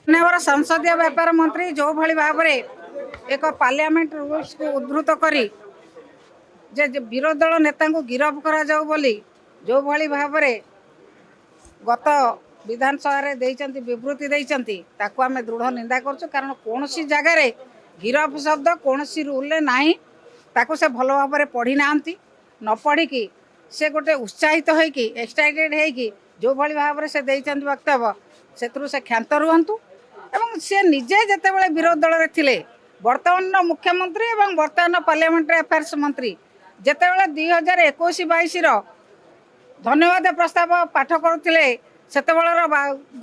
माननीय संसदीय व्यापार मंत्री जो भली भाव में एक पार्लियामेंट रूल्स को उद्धृत करी जे विरोधी दल नेता को गिरफ करा जाऊ बोली जो भली भाव में गत विधानसभा विवृत्ति देइचंती ताकू आमे दृढ़ निंदा करछु। कारण कौन सी जगह गिरफ शब्द कौन सी रूल नहीं ताकू से भल भाव में पढ़ी ना न पढ़ी से गोटे उत्साहित होइकी एक्साइटेड होइकी जो भली भाव में से देइचंती वक्तव्य से से क्षांत रुहंतु एवं से निजे जेतेबेले विरोधी दल रे थिले वर्तमान मुख्यमंत्री एवं वर्तमान पार्लियामेंट्री अफेयर्स मंत्री जेतेबेले 2021-22 रो धन्यवाद प्रस्ताव पाठ करुले सेतेबेलर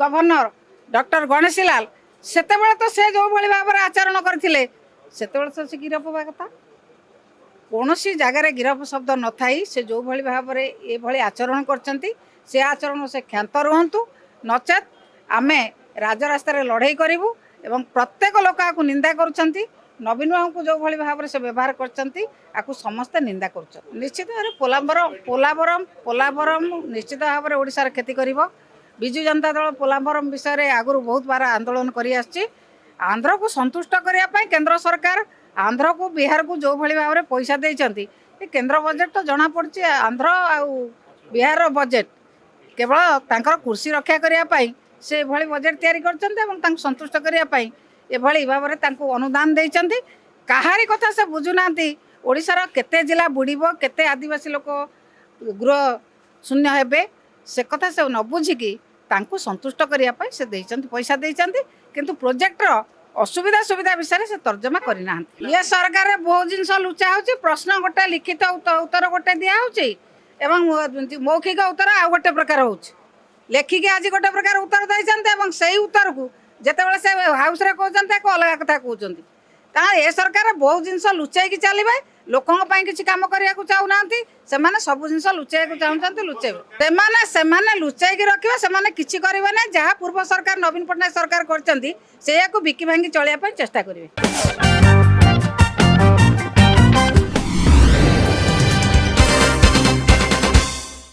गवर्नर डॉक्टर गणेशी लाल सेतेबेले तो से जो भली भाव में आचरण करथिले सेतेबेले तो से गिरफ होबा कथा। कौन सी जगार गिरफ शब्द न थाई से जो भली भाव में ये भली आचरण करचंती से आचरण से क्षांत रुहंतु नचेत आमे राजरास्त लड़ाई करूँ एवं प्रत्येक लोक आपको निंदा करुँच नवीन बाबू को जो भली भाव से व्यवहार कर समस्ते निंदा कर निश्चित भाव पोलावरम निश्चित भाव में ओडिशार क्षति कर विजु जनता दल पोलावरम विषय में आगु बहुत बार आंदोलन कर आंध्र को संतुष्ट करने केंद्र सरकार आंध्र को बिहार को जो भली भाव में पैसा देइचंती केंद्र बजेट तो जना पड़ी आंध्र आ बिहार बजेट केवल तांकर कुर्सी रक्षा करने से भली बजेट तैयारी कर संतुष्ट करने ये भाव में अनुदान देइचंती कहारी कथा से बुझुना ओडिशार केते जिला बुड़ब केते आदिवासी लोक गृह शून्य हेबे से कथा से न बुझिकी संतुष्ट करने से देइचंती पैसा देइचंती किंतु प्रोजेक्टर असुविधा सुविधा विषय से तर्जमा करना ये सरकार बहुत जिनस लुचा हो प्रश्न गोटे लिखित उत्तर गोटे दिखाई मौखिक उत्तर आ गोटे प्रकार हो लेखिकी आज गोटे प्रकार उत्तर देते से उत्तर को जितेबाला से हाउस रे कहते अलग कथा कहते ए सरकार बहुत जिनस लुचाई चलिए लोकों किसी काम करने को चाहूना से सब जिन लुचाई चाहते लुचाइबे से लुचाई रखा से किसी करेंगे जहाँ पूर्व सरकार नवीन पट्टनायक सरकार कर बिकी भांगी चलिया चेष्टा करेंगे।